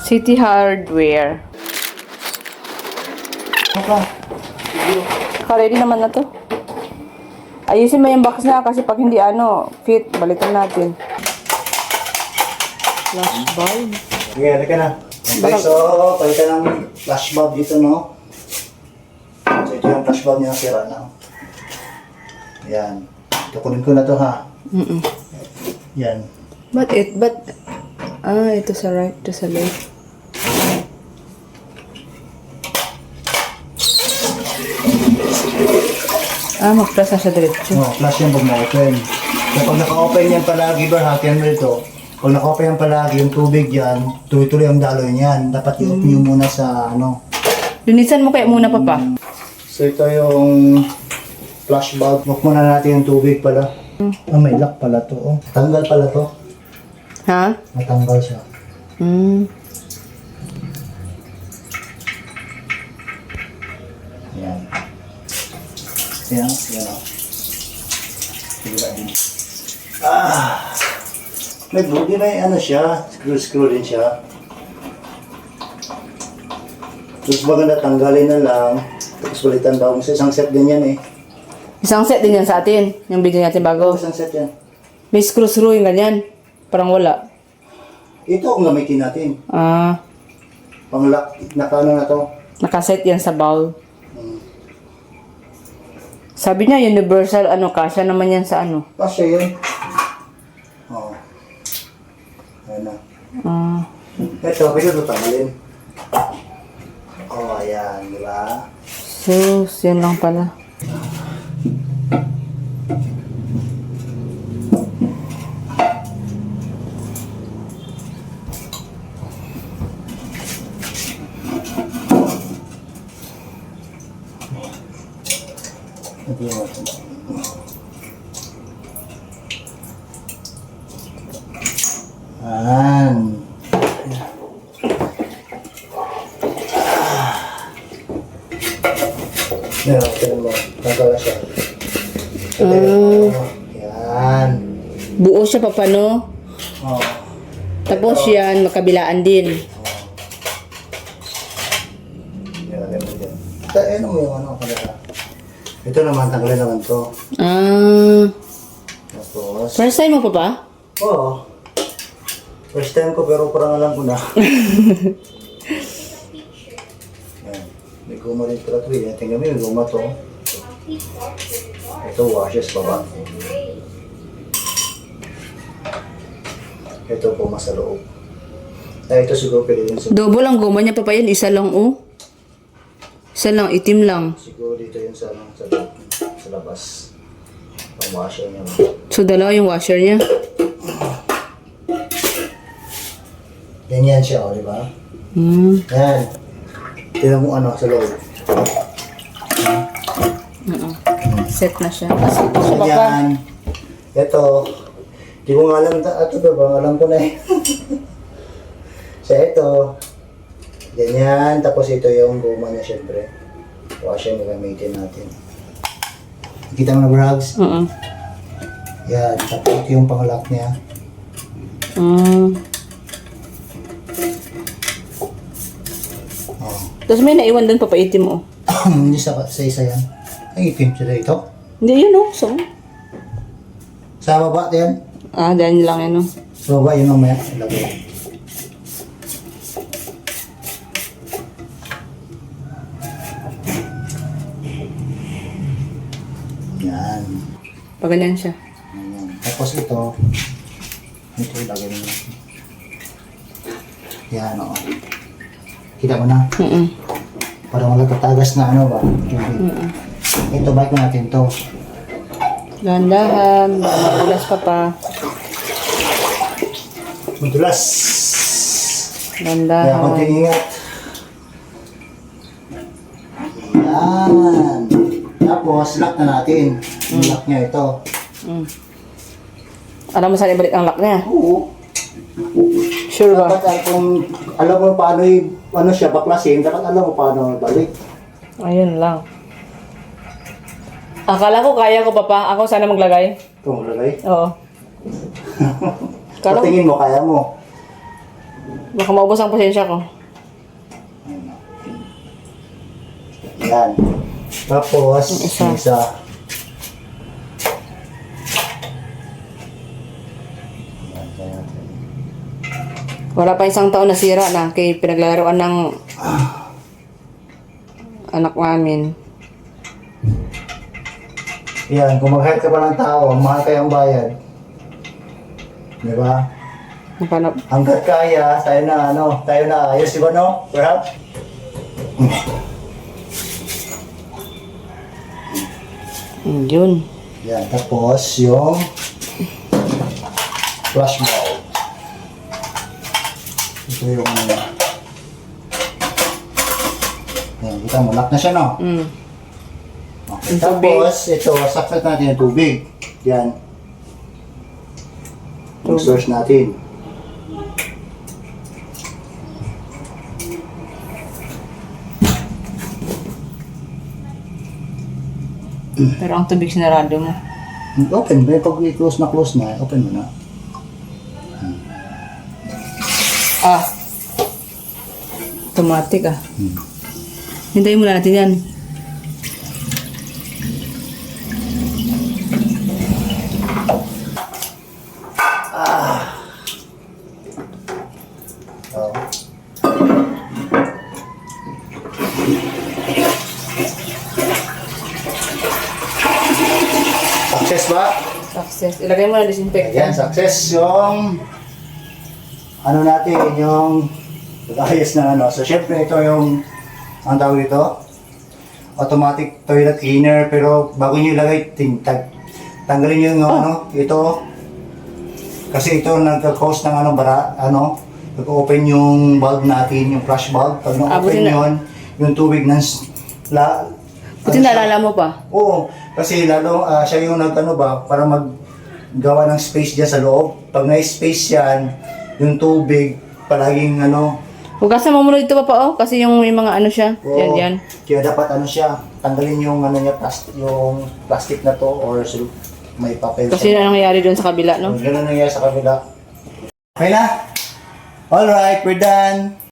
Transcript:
City Hardware. Ready naman na to. Ayusin mo yung box na kasi pag hindi fit, balikan natin. Flash bulb. Okay, halika na. Okay, so, palitan ng flash bulb dito, no? So, ito yung flash bulb niya sira na. Yan. Tukunin ko na to, ha? Yan. Ito sa right, ito sa left. Mag-press na siya diretso. Flash yan pag na-open. So, pag naka-open yan palagi, hakin mo ito. Pag naka-open yan palagi, yung tubig yan, tuloy-tuloy ang daloy niyan. Dapat i-off nyo muna sa Linisan mo kaya muna, Papa. So, ito yung flash bulb. Off muna natin yung tubig pala. May lock pala to, oh. Tanggal pala to. Ha? Natanggal siya. Yan. Yan, yan, oh. Sige ba din. May body na siya. Screw din siya. Tapos maganda tanggalin na lang. Tapos balitan daw. Sa isang set din yan eh. Isang set din yan sa atin. Yung video natin bago. Isang set yan. May screw yung ganyan. Parang wala. Ito ang gamitin natin. Pang-lock. Nakano na to. Nakaset yan sa bowl. Sabi niya, universal, kasya naman yan sa Kasya yun. Oo. Ayan na. Ito, pwede ito tanggalin. Ayan, di ba? Sus, yan lang pala. Ayan. Yan, tignan mo. Tanggal na siya. Yan. Buo siya, Papa, no? Oh. Tapos yan, makabilaan din. Yan, lagyan mo dyan. Ano mo yung kalala? Ito naman, tanggalin naman to. Tapos, First time mo, Papa? oo. First time ko pero parang alam ko na. Yan. May guma rin pala ito eh. Tingnan mo yung guma to. Ito washes baba. Ito guma sa loob. Ito siguro pwede yun sa Double ang goma niya, Papa, yan. Isa lang, Isa lang, itim lang. siguro dito yun sa loob. Sa labas. Ang washer niya. So, dalawa yung washer niya. Ganyan siya, o, di ba? Yan. Tingnan mo sa loob. Set na siya. Set na siya, Papa. Yan. Ito. Di ko nga alam. Ito ba? Alam ko na eh. So, ito. Ganyan. Tapos ito yung guma niya, syempre. Washer na gamitin natin. Kita mo na, Brags? Yan. Tapos ito yung pang-lock niya. Tapos may naiwan doon, Papa, itim, Hindi sa isa yan. Ay, itim sila ito. Hindi, yun, So, Sa baba yan. dahil lang yan, Sa baba yun mamaya. Ilagay. Yan. Pag ganyan siya. Ayan. Tapos ito ilagay mo. Yan, o. Kita mo na? Parang wala tatagas na ba? Ito, bike natin to. Dahan-dahan. Madulas, Papa. Madulas. Kaya Dahan-dahan. konting ingat. Yan. Tapos, lock na natin. Yung lock niya ito. Alam mo saan ibalik ang lock niya? Oo. Sure ba? Dapat kung alam mo paano siya baklasin, dapat alam mo paano balik. Ayun lang. Akala ko kaya ko, Papa. Ako sana maglagay. Ito, malagay. Oo. Kala ko, Patingin mo, kaya mo. Baka maubos ang pasensya ko. Yan. Tapos, Isa. isa. Yan, yan. Wala pa isang taon nasira na kay pinaglalaroan ng anak namin. Yan, kung mag-help ka pa ng tao, mahal kayang bayad. Di ba? Napanap. Hanggat kaya, tayo na ayos, di ba no? Perhaps? Yun. Yan, tapos yung flush bulb. Ito yung yan, kita mo, lock na siya, no? Okay. Yung tubig. Tapos, ito, saksak natin yung tubig. Yan. Yung source natin. Pero ang tubig sinarado mo. Open, may pag close na, open mo na. Ah. Automatic ah. Hintayin muna natin yan. Oh. Success ba? Success. Ilagay mo na Ayan, disinfectant. success yung ano natin, yung ayos na ano. So, syempre, ito yung ang tawag dito, automatic toilet cleaner. Pero bago nyo ilagay, tanggalin nyo yung ano, ito. Kasi ito nagka-cause ng ano, nag-open yung bulb natin, yung flush bulb. Pag na-open buti na. yun, yung tubig ng Buti naalala mo pa. Oo, kasi lalo siya yung para maggawa ng space diyan sa loob. Pag may space yan, yung tubig palaging Hugasan mo muna dito pa oh. Kasi yung may mga ano siya. oo. Yan. Kaya dapat siya, tanggalin yung yung plastic na to or may papel. Kasi yun ang nangyayari doon sa kabila, no? Ganun nangyayari sa kabila. Okay na? Alright, we're done.